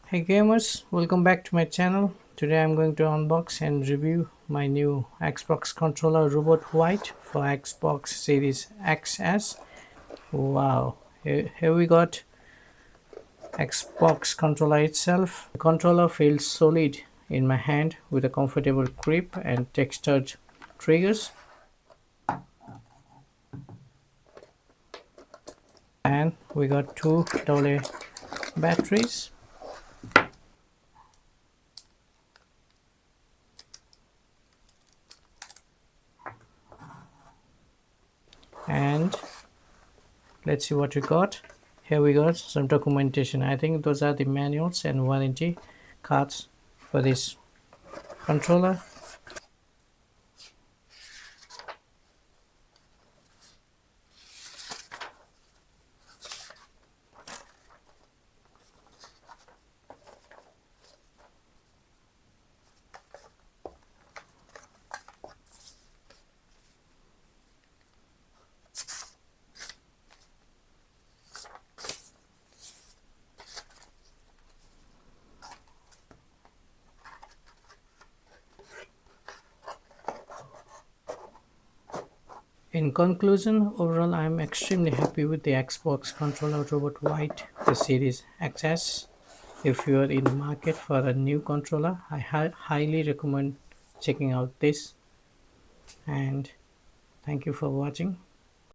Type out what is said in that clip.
Hey gamers, welcome back to my channel. Today I'm going to unbox and review my new Xbox controller Robot White for Xbox Series XS. Wow, here we got Xbox controller itself. The controller feels solid in my hand with a comfortable grip and textured triggers. And we got two AA batteries. And let's see what we got. Here we got some documentation. I think those are the manuals and warranty cards for this controller. In conclusion, overall I am extremely happy with the Xbox controller Robot White, the Series XS. If you are in the market for a new controller, I highly recommend checking out this. And thank you for watching.